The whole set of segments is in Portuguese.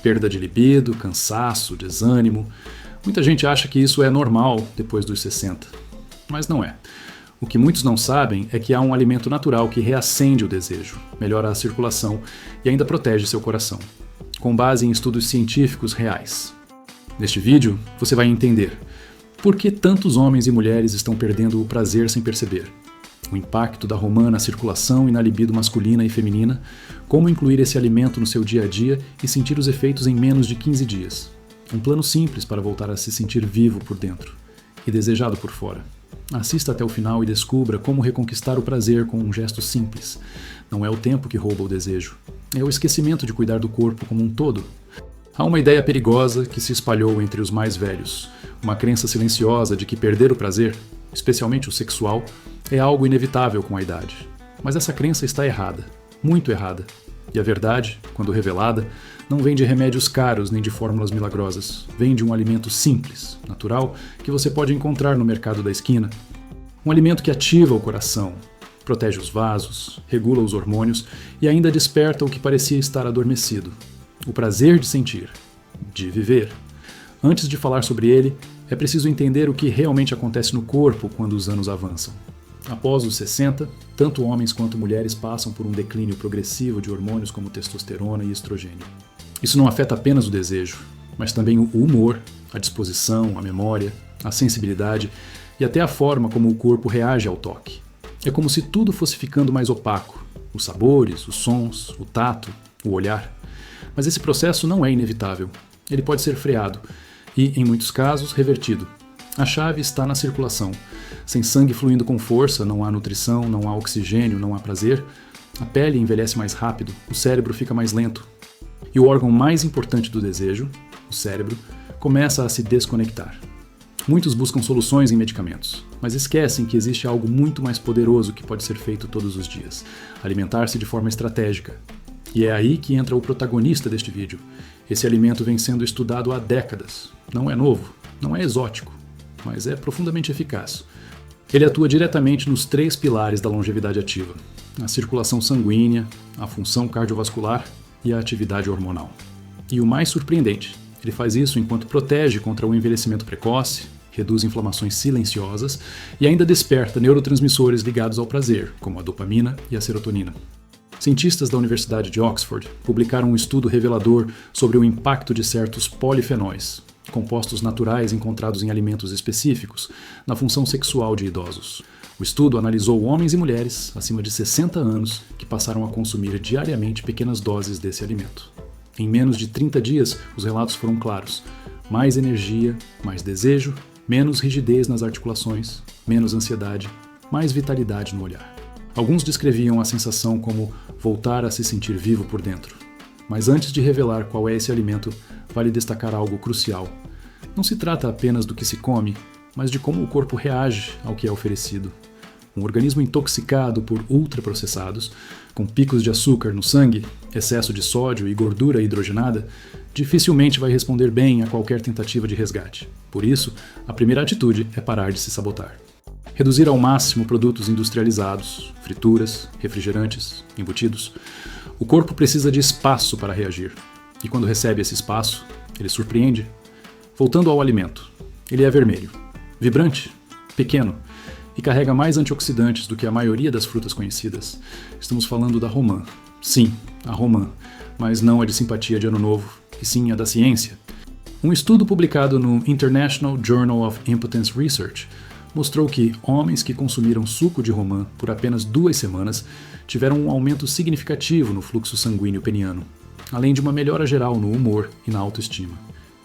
perda de libido, cansaço, desânimo. Muita gente acha que isso é normal depois dos 60, mas não é. O que muitos não sabem é que há um alimento natural que reacende o desejo, melhora a circulação e ainda protege seu coração, com base em estudos científicos reais. Neste vídeo, você vai entender por que tantos homens e mulheres estão perdendo o prazer sem perceber, o impacto da romã na circulação e na libido masculina e feminina, como incluir esse alimento no seu dia a dia e sentir os efeitos em menos de 15 dias. Um plano simples para voltar a se sentir vivo por dentro e desejado por fora. Assista até o final e descubra como reconquistar o prazer com um gesto simples. Não é o tempo que rouba o desejo, é o esquecimento de cuidar do corpo como um todo. Há uma ideia perigosa que se espalhou entre os mais velhos, uma crença silenciosa de que perder o prazer, especialmente o sexual, é algo inevitável com a idade. Mas essa crença está errada, muito errada. E a verdade, quando revelada, não vem de remédios caros nem de fórmulas milagrosas. Vem de um alimento simples, natural, que você pode encontrar no mercado da esquina. Um alimento que ativa o coração, protege os vasos, regula os hormônios e ainda desperta o que parecia estar adormecido. O prazer de sentir, de viver. Antes de falar sobre ele, é preciso entender o que realmente acontece no corpo quando os anos avançam. Após os 60, tanto homens quanto mulheres passam por um declínio progressivo de hormônios como testosterona e estrogênio. Isso não afeta apenas o desejo, mas também o humor, a disposição, a memória, a sensibilidade e até a forma como o corpo reage ao toque. É como se tudo fosse ficando mais opaco, os sabores, os sons, o tato, o olhar. Mas esse processo não é inevitável. Ele pode ser freado e, em muitos casos, revertido. A chave está na circulação. Sem sangue fluindo com força, não há nutrição, não há oxigênio, não há prazer. A pele envelhece mais rápido, o cérebro fica mais lento. E o órgão mais importante do desejo, o cérebro, começa a se desconectar. Muitos buscam soluções em medicamentos, mas esquecem que existe algo muito mais poderoso que pode ser feito todos os dias: alimentar-se de forma estratégica. E é aí que entra o protagonista deste vídeo. Esse alimento vem sendo estudado há décadas. Não é novo, não é exótico, mas é profundamente eficaz. Ele atua diretamente nos 3 pilares da longevidade ativa: a circulação sanguínea, a função cardiovascular e a atividade hormonal. E o mais surpreendente, ele faz isso enquanto protege contra o envelhecimento precoce, reduz inflamações silenciosas e ainda desperta neurotransmissores ligados ao prazer, como a dopamina e a serotonina. Cientistas da Universidade de Oxford publicaram um estudo revelador sobre o impacto de certos polifenóis, compostos naturais encontrados em alimentos específicos, na função sexual de idosos. O estudo analisou homens e mulheres acima de 60 anos que passaram a consumir diariamente pequenas doses desse alimento. Em menos de 30 dias, os relatos foram claros: mais energia, mais desejo, menos rigidez nas articulações, menos ansiedade, mais vitalidade no olhar. Alguns descreviam a sensação como voltar a se sentir vivo por dentro. Mas antes de revelar qual é esse alimento, vale destacar algo crucial. Não se trata apenas do que se come, mas de como o corpo reage ao que é oferecido. Um organismo intoxicado por ultraprocessados, com picos de açúcar no sangue, excesso de sódio e gordura hidrogenada, dificilmente vai responder bem a qualquer tentativa de resgate. Por isso, a primeira atitude é parar de se sabotar. Reduzir ao máximo produtos industrializados, frituras, refrigerantes, embutidos. O corpo precisa de espaço para reagir. E quando recebe esse espaço, ele surpreende. Voltando ao alimento, ele é vermelho, vibrante, pequeno e carrega mais antioxidantes do que a maioria das frutas conhecidas. Estamos falando da romã. Sim, a romã, mas não a de simpatia de Ano Novo, e sim a da ciência. Um estudo publicado no International Journal of Impotence Research mostrou que homens que consumiram suco de romã por apenas 2 semanas tiveram um aumento significativo no fluxo sanguíneo peniano, além de uma melhora geral no humor e na autoestima.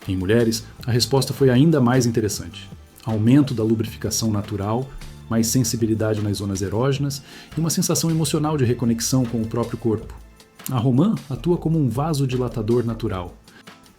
Em mulheres, a resposta foi ainda mais interessante: aumento da lubrificação natural, mais sensibilidade nas zonas erógenas e uma sensação emocional de reconexão com o próprio corpo. A romã atua como um vasodilatador natural.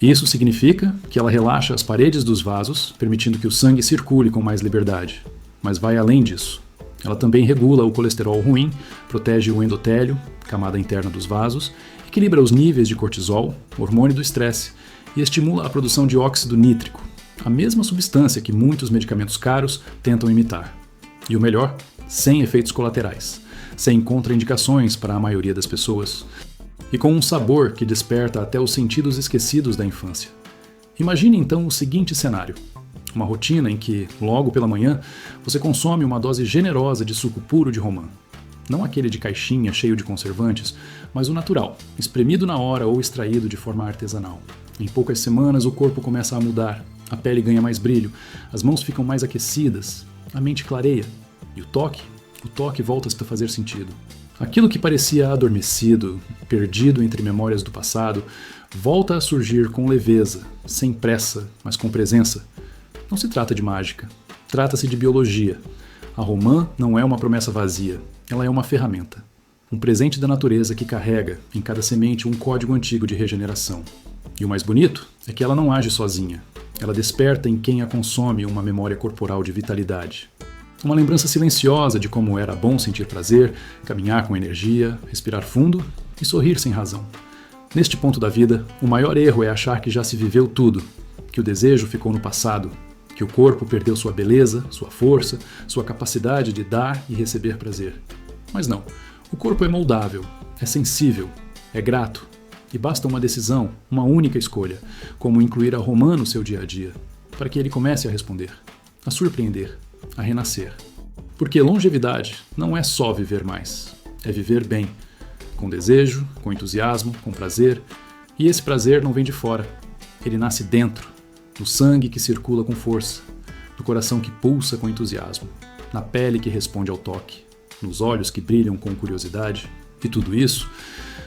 Isso significa que ela relaxa as paredes dos vasos, permitindo que o sangue circule com mais liberdade. Mas vai além disso. Ela também regula o colesterol ruim, protege o endotélio, camada interna dos vasos, equilibra os níveis de cortisol, hormônio do estresse, e estimula a produção de óxido nítrico, a mesma substância que muitos medicamentos caros tentam imitar. E o melhor, sem efeitos colaterais, sem contraindicações para a maioria das pessoas. e com um sabor que desperta até os sentidos esquecidos da infância. Imagine então o seguinte cenário: uma rotina em que, logo pela manhã, você consome uma dose generosa de suco puro de romã. Não aquele de caixinha cheio de conservantes, mas o natural, espremido na hora ou extraído de forma artesanal. Em poucas semanas o corpo começa a mudar, a pele ganha mais brilho, as mãos ficam mais aquecidas, a mente clareia. E o toque volta a fazer sentido. Aquilo que parecia adormecido, perdido entre memórias do passado, volta a surgir com leveza, sem pressa, mas com presença. Não se trata de mágica, trata-se de biologia. A romã não é uma promessa vazia, ela é uma ferramenta. Um presente da natureza que carrega, em cada semente, um código antigo de regeneração. E o mais bonito é que ela não age sozinha. Ela desperta em quem a consome uma memória corporal de vitalidade. Uma lembrança silenciosa de como era bom sentir prazer, caminhar com energia, respirar fundo e sorrir sem razão. Neste ponto da vida, o maior erro é achar que já se viveu tudo, que o desejo ficou no passado, que o corpo perdeu sua beleza, sua força, sua capacidade de dar e receber prazer. Mas não, o corpo é moldável, é sensível, é grato, e basta uma decisão, uma única escolha, como incluir a romã no seu dia a dia, para que ele comece a responder, a surpreender, a renascer. Porque longevidade não é só viver mais, é viver bem, com desejo, com entusiasmo, com prazer, e esse prazer não vem de fora, ele nasce dentro, no sangue que circula com força, no coração que pulsa com entusiasmo, na pele que responde ao toque, nos olhos que brilham com curiosidade, e tudo isso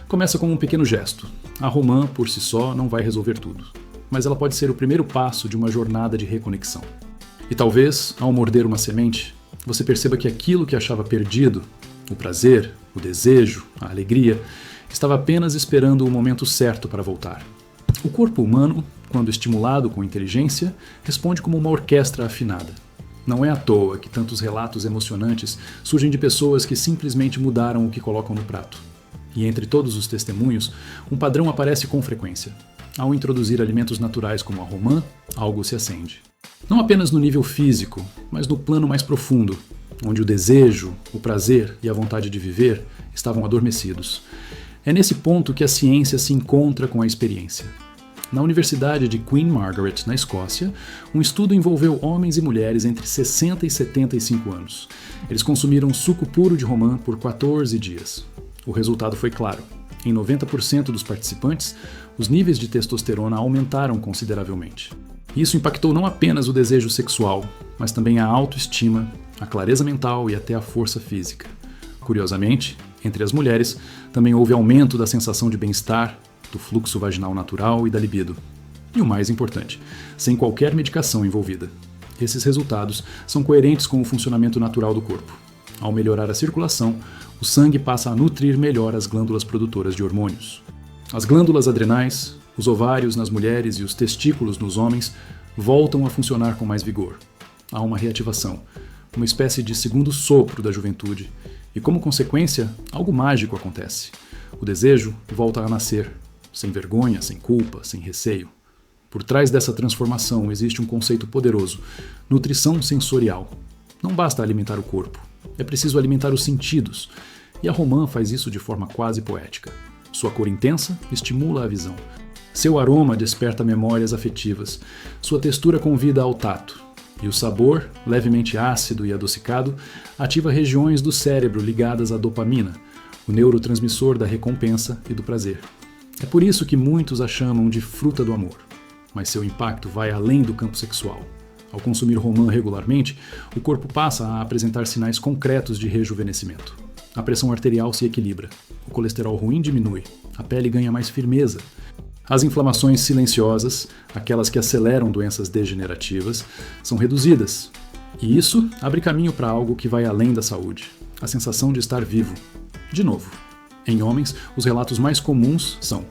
começa com um pequeno gesto. A romã, por si só, não vai resolver tudo, mas ela pode ser o primeiro passo de uma jornada de reconexão. E talvez, ao morder uma semente, você perceba que aquilo que achava perdido, o prazer, o desejo, a alegria, estava apenas esperando o momento certo para voltar. O corpo humano, quando estimulado com inteligência, responde como uma orquestra afinada. Não é à toa que tantos relatos emocionantes surgem de pessoas que simplesmente mudaram o que colocam no prato. E entre todos os testemunhos, um padrão aparece com frequência. Ao introduzir alimentos naturais como a romã, algo se acende. Não apenas no nível físico, mas no plano mais profundo, onde o desejo, o prazer e a vontade de viver estavam adormecidos. É nesse ponto que a ciência se encontra com a experiência. Na Universidade de Queen Margaret, na Escócia, um estudo envolveu homens e mulheres entre 60 e 75 anos. Eles consumiram suco puro de romã por 14 dias. O resultado foi claro. Em 90% dos participantes, os níveis de testosterona aumentaram consideravelmente. Isso impactou não apenas o desejo sexual, mas também a autoestima, a clareza mental e até a força física. Curiosamente, entre as mulheres, também houve aumento da sensação de bem-estar, do fluxo vaginal natural e da libido. E o mais importante, sem qualquer medicação envolvida. Esses resultados são coerentes com o funcionamento natural do corpo. Ao melhorar a circulação, o sangue passa a nutrir melhor as glândulas produtoras de hormônios. As glândulas adrenais, os ovários nas mulheres e os testículos nos homens voltam a funcionar com mais vigor. Há uma reativação, uma espécie de segundo sopro da juventude, e como consequência, algo mágico acontece. O desejo volta a nascer, sem vergonha, sem culpa, sem receio. Por trás dessa transformação existe um conceito poderoso: nutrição sensorial. Não basta alimentar o corpo, é preciso alimentar os sentidos. E a romã faz isso de forma quase poética. Sua cor intensa estimula a visão. Seu aroma desperta memórias afetivas. Sua textura convida ao tato. E o sabor, levemente ácido e adocicado, ativa regiões do cérebro ligadas à dopamina, o neurotransmissor da recompensa e do prazer. É por isso que muitos a chamam de fruta do amor. Mas seu impacto vai além do campo sexual. Ao consumir romã regularmente, o corpo passa a apresentar sinais concretos de rejuvenescimento. A pressão arterial se equilibra, o colesterol ruim diminui, a pele ganha mais firmeza. As inflamações silenciosas, aquelas que aceleram doenças degenerativas, são reduzidas. E isso abre caminho para algo que vai além da saúde, a sensação de estar vivo. De novo, em homens, os relatos mais comuns são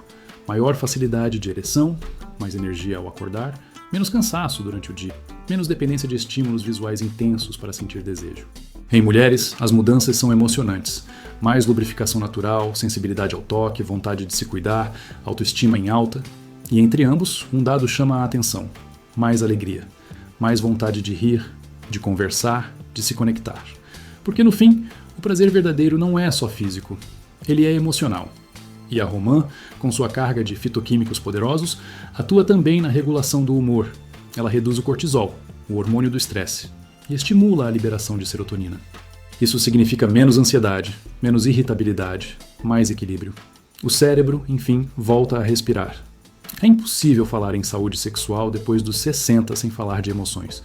maior facilidade de ereção, mais energia ao acordar, menos cansaço durante o dia, menos dependência de estímulos visuais intensos para sentir desejo. Em mulheres, as mudanças são emocionantes. Mais lubrificação natural, sensibilidade ao toque, vontade de se cuidar, autoestima em alta. E entre ambos, um dado chama a atenção: mais alegria, mais vontade de rir, de conversar, de se conectar. Porque no fim, o prazer verdadeiro não é só físico, ele é emocional. E a romã, com sua carga de fitoquímicos poderosos, atua também na regulação do humor. Ela reduz o cortisol, o hormônio do estresse, e estimula a liberação de serotonina. Isso significa menos ansiedade, menos irritabilidade, mais equilíbrio. O cérebro, enfim, volta a respirar. É impossível falar em saúde sexual depois dos 60 sem falar de emoções.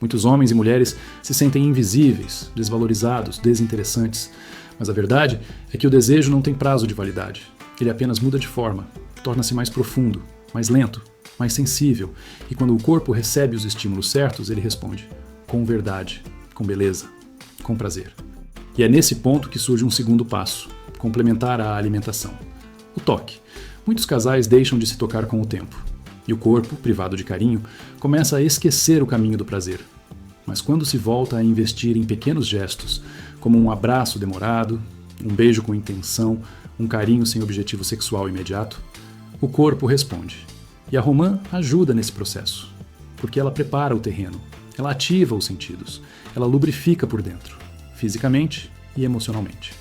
Muitos homens e mulheres se sentem invisíveis, desvalorizados, desinteressantes. Mas a verdade é que o desejo não tem prazo de validade. Ele apenas muda de forma, torna-se mais profundo, mais lento, mais sensível. E quando o corpo recebe os estímulos certos, ele responde com verdade, com beleza, com prazer. E é nesse ponto que surge um segundo passo, complementar à alimentação. O toque. Muitos casais deixam de se tocar com o tempo. E o corpo, privado de carinho, começa a esquecer o caminho do prazer. Mas quando se volta a investir em pequenos gestos, como um abraço demorado, um beijo com intenção, um carinho sem objetivo sexual imediato, o corpo responde. E a romã ajuda nesse processo, porque ela prepara o terreno, ela ativa os sentidos, ela lubrifica por dentro, fisicamente e emocionalmente.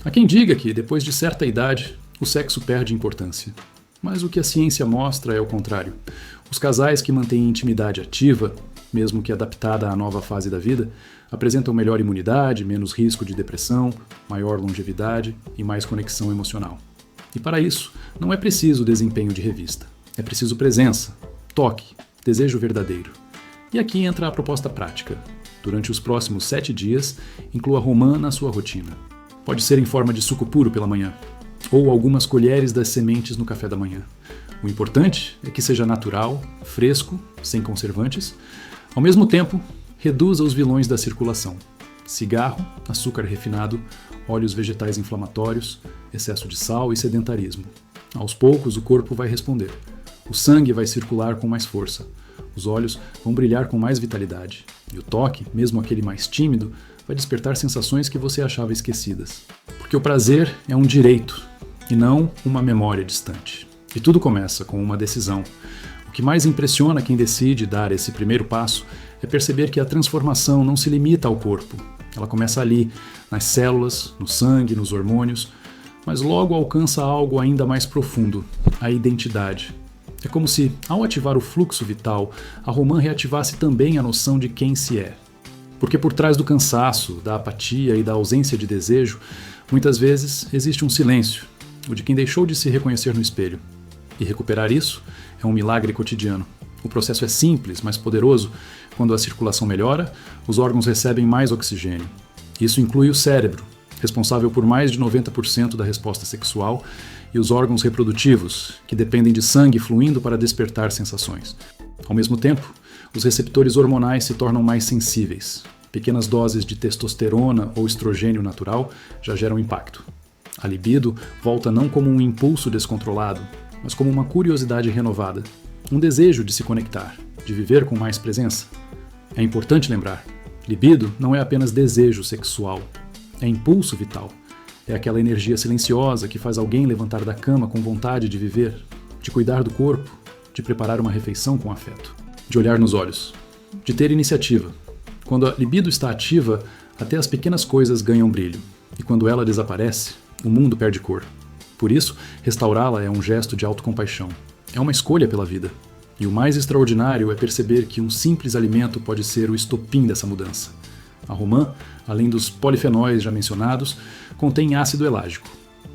Há quem diga que, depois de certa idade, o sexo perde importância. Mas o que a ciência mostra é o contrário. Os casais que mantêm intimidade ativa, mesmo que adaptada à nova fase da vida, apresentam melhor imunidade, menos risco de depressão, maior longevidade e mais conexão emocional. E para isso, não é preciso desempenho de revista. É preciso presença, toque, desejo verdadeiro. E aqui entra a proposta prática. Durante os próximos 7 dias, inclua romã na sua rotina. Pode ser em forma de suco puro pela manhã, ou algumas colheres das sementes no café da manhã. O importante é que seja natural, fresco, sem conservantes. Ao mesmo tempo, reduza os vilões da circulação: cigarro, açúcar refinado, óleos vegetais inflamatórios, excesso de sal e sedentarismo. Aos poucos, o corpo vai responder. O sangue vai circular com mais força. Os olhos vão brilhar com mais vitalidade. E o toque, mesmo aquele mais tímido, vai despertar sensações que você achava esquecidas. Porque o prazer é um direito e não uma memória distante. E tudo começa com uma decisão. O que mais impressiona quem decide dar esse primeiro passo é perceber que a transformação não se limita ao corpo. Ela começa ali, nas células, no sangue, nos hormônios, mas logo alcança algo ainda mais profundo: a identidade. É como se, ao ativar o fluxo vital, a romã reativasse também a noção de quem se é. Porque por trás do cansaço, da apatia e da ausência de desejo, muitas vezes existe um silêncio, o de quem deixou de se reconhecer no espelho. E recuperar isso é um milagre cotidiano. O processo é simples, mas poderoso. Quando a circulação melhora, os órgãos recebem mais oxigênio. Isso inclui o cérebro, responsável por mais de 90% da resposta sexual, e os órgãos reprodutivos, que dependem de sangue fluindo para despertar sensações. Ao mesmo tempo, os receptores hormonais se tornam mais sensíveis. Pequenas doses de testosterona ou estrogênio natural já geram impacto. A libido volta não como um impulso descontrolado, mas como uma curiosidade renovada, um desejo de se conectar, de viver com mais presença. É importante lembrar, libido não é apenas desejo sexual, é impulso vital. É aquela energia silenciosa que faz alguém levantar da cama com vontade de viver, de cuidar do corpo, de preparar uma refeição com afeto, de olhar nos olhos, de ter iniciativa. Quando a libido está ativa, até as pequenas coisas ganham brilho, e quando ela desaparece, o mundo perde cor. Por isso, restaurá-la é um gesto de autocompaixão. É uma escolha pela vida. E o mais extraordinário é perceber que um simples alimento pode ser o estopim dessa mudança. A romã, além dos polifenóis já mencionados, contém ácido elágico,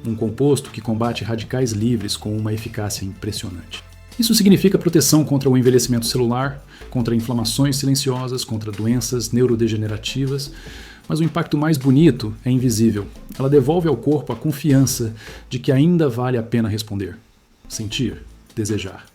um composto que combate radicais livres com uma eficácia impressionante. Isso significa proteção contra o envelhecimento celular, contra inflamações silenciosas, contra doenças neurodegenerativas, mas o impacto mais bonito é invisível. Ela devolve ao corpo a confiança de que ainda vale a pena responder, sentir, desejar.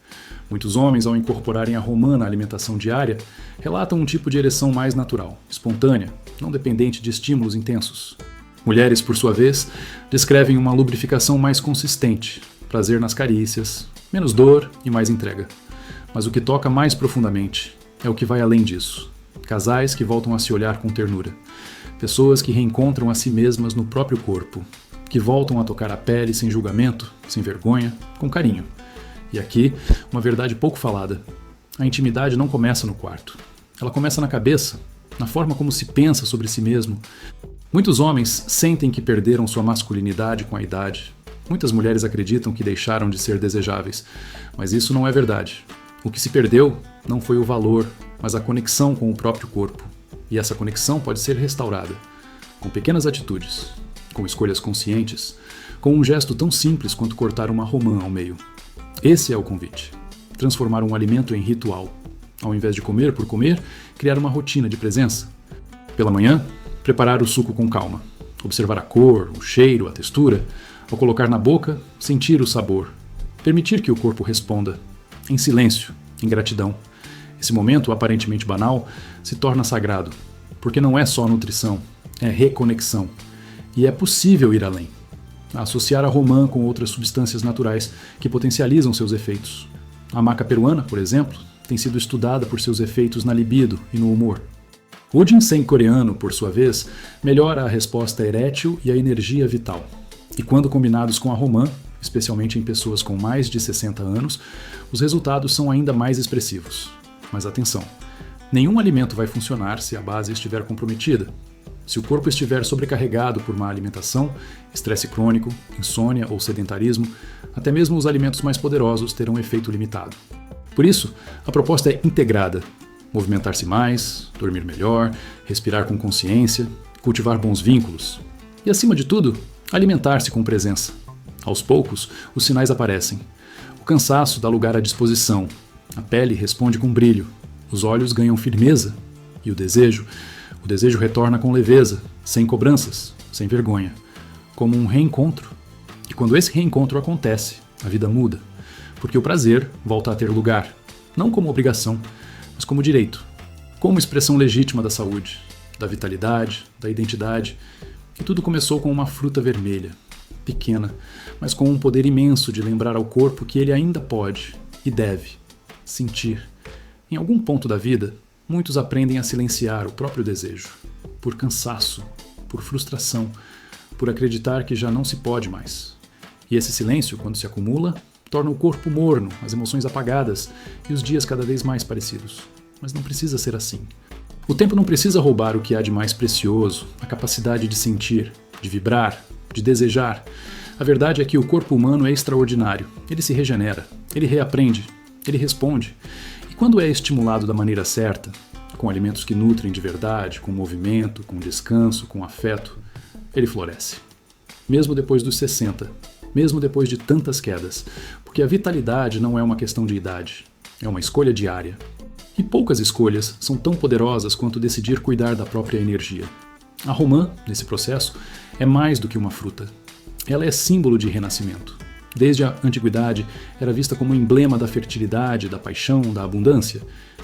Muitos homens, ao incorporarem a romã na alimentação diária, relatam um tipo de ereção mais natural, espontânea, não dependente de estímulos intensos. Mulheres, por sua vez, descrevem uma lubrificação mais consistente, prazer nas carícias, menos dor e mais entrega. Mas o que toca mais profundamente é o que vai além disso. Casais que voltam a se olhar com ternura. Pessoas que reencontram a si mesmas no próprio corpo. Que voltam a tocar a pele sem julgamento, sem vergonha, com carinho. E aqui, uma verdade pouco falada. A intimidade não começa no quarto. Ela começa na cabeça, na forma como se pensa sobre si mesmo. Muitos homens sentem que perderam sua masculinidade com a idade, Muitas mulheres acreditam que deixaram de ser desejáveis, mas isso não é verdade. O que se perdeu não foi o valor, mas a conexão com o próprio corpo. E essa conexão pode ser restaurada com pequenas atitudes, com escolhas conscientes, com um gesto tão simples quanto cortar uma romã ao meio. Esse é o convite. Transformar um alimento em ritual. Ao invés de comer por comer, criar uma rotina de presença. Pela manhã, preparar o suco com calma. Observar a cor, o cheiro, a textura. Ao colocar na boca, sentir o sabor. Permitir que o corpo responda. Em silêncio, em gratidão. Esse momento, aparentemente banal, se torna sagrado. Porque não é só nutrição, é reconexão. E é possível ir além. Associar a romã com outras substâncias naturais que potencializam seus efeitos. A maca peruana, por exemplo, tem sido estudada por seus efeitos na libido e no humor. O ginseng coreano, por sua vez, melhora a resposta erétil e a energia vital. E quando combinados com a romã, especialmente em pessoas com mais de 60 anos, os resultados são ainda mais expressivos. Mas atenção, nenhum alimento vai funcionar se a base estiver comprometida. Se o corpo estiver sobrecarregado por má alimentação, estresse crônico, insônia ou sedentarismo, até mesmo os alimentos mais poderosos terão efeito limitado. Por isso, a proposta é integrada. Movimentar-se mais, dormir melhor, respirar com consciência, cultivar bons vínculos. E, acima de tudo, alimentar-se com presença. Aos poucos, os sinais aparecem. O cansaço dá lugar à disposição. A pele responde com brilho. Os olhos ganham firmeza. E o desejo retorna com leveza, sem cobranças, sem vergonha. Como um reencontro. E quando esse reencontro acontece, a vida muda. Porque o prazer volta a ter lugar. Não como obrigação, mas como direito. Como expressão legítima da saúde, da vitalidade, da identidade. E tudo começou com uma fruta vermelha. Pequena, mas com um poder imenso de lembrar ao corpo que ele ainda pode e deve sentir. Em algum ponto da vida, muitos aprendem a silenciar o próprio desejo, por cansaço, por frustração, por acreditar que já não se pode mais. E esse silêncio, quando se acumula, torna o corpo morno, as emoções apagadas e os dias cada vez mais parecidos. Mas não precisa ser assim. O tempo não precisa roubar o que há de mais precioso, a capacidade de sentir, de vibrar, de desejar. A verdade é que o corpo humano é extraordinário. Ele se regenera, ele reaprende, ele responde. E quando é estimulado da maneira certa, com alimentos que nutrem de verdade, com movimento, com descanso, com afeto, ele floresce. Mesmo depois dos 60, mesmo depois de tantas quedas, porque a vitalidade não é uma questão de idade, é uma escolha diária. E poucas escolhas são tão poderosas quanto decidir cuidar da própria energia. A romã, nesse processo, é mais do que uma fruta. Ela é símbolo de renascimento. Desde a antiguidade, era vista como emblema da fertilidade, da paixão, da abundância.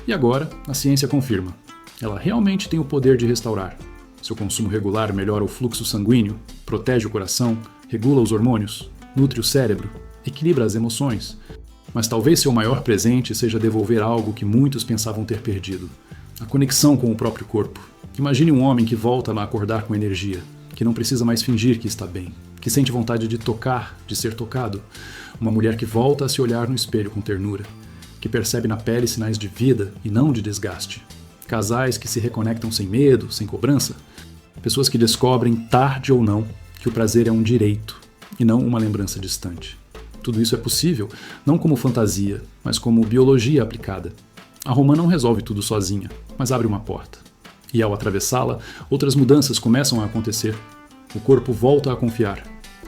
E agora, a ciência confirma. Ela realmente tem o poder de restaurar. Seu consumo regular melhora o fluxo sanguíneo, protege o coração, regula os hormônios, nutre o cérebro, equilibra as emoções. Mas talvez seu maior presente seja devolver algo que muitos pensavam ter perdido. A conexão com o próprio corpo. Imagine um homem que volta a acordar com energia, que não precisa mais fingir que está bem, que sente vontade de tocar, de ser tocado. Uma mulher que volta a se olhar no espelho com ternura, que percebe na pele sinais de vida e não de desgaste. Casais que se reconectam sem medo, sem cobrança. Pessoas que descobrem, tarde ou não, que o prazer é um direito e não uma lembrança distante. Tudo isso é possível, não como fantasia, mas como biologia aplicada. A romã não resolve tudo sozinha, mas abre uma porta. E ao atravessá-la, outras mudanças começam a acontecer. O corpo volta a confiar,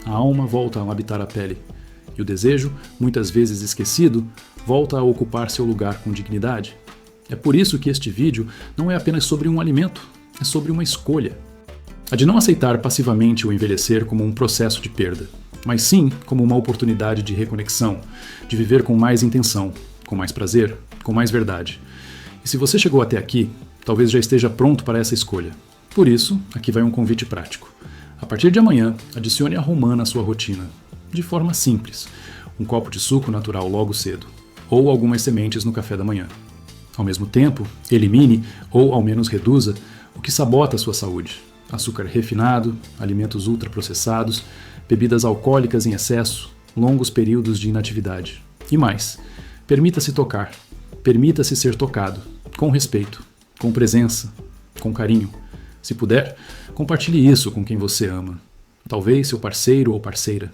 a alma volta a habitar a pele, e o desejo, muitas vezes esquecido, volta a ocupar seu lugar com dignidade. É por isso que este vídeo não é apenas sobre um alimento, é sobre uma escolha. A de não aceitar passivamente o envelhecer como um processo de perda, mas sim como uma oportunidade de reconexão, de viver com mais intenção, com mais prazer, com mais verdade. E se você chegou até aqui, talvez já esteja pronto para essa escolha. Por isso, aqui vai um convite prático. A partir de amanhã, adicione a romã na sua rotina, de forma simples. Um copo de suco natural logo cedo, ou algumas sementes no café da manhã. Ao mesmo tempo, elimine, ou ao menos reduza, o que sabota a sua saúde. Açúcar refinado, alimentos ultraprocessados, bebidas alcoólicas em excesso, longos períodos de inatividade. E mais, permita-se tocar, permita-se ser tocado, com respeito, com presença, com carinho. Se puder, compartilhe isso com quem você ama. Talvez seu parceiro ou parceira.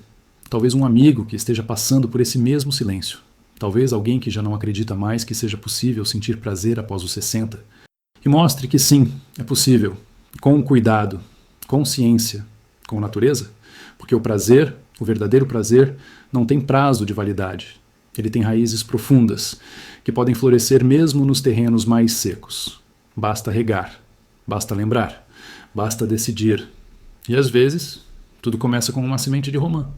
talvez um amigo que esteja passando por esse mesmo silêncio, talvez alguém que já não acredita mais que seja possível sentir prazer após os 60, e mostre que sim, é possível, com cuidado, com ciência, com natureza, porque o prazer, o verdadeiro prazer, não tem prazo de validade. Ele tem raízes profundas, que podem florescer mesmo nos terrenos mais secos. Basta regar, basta lembrar, basta decidir. E às vezes, tudo começa com uma semente de romã.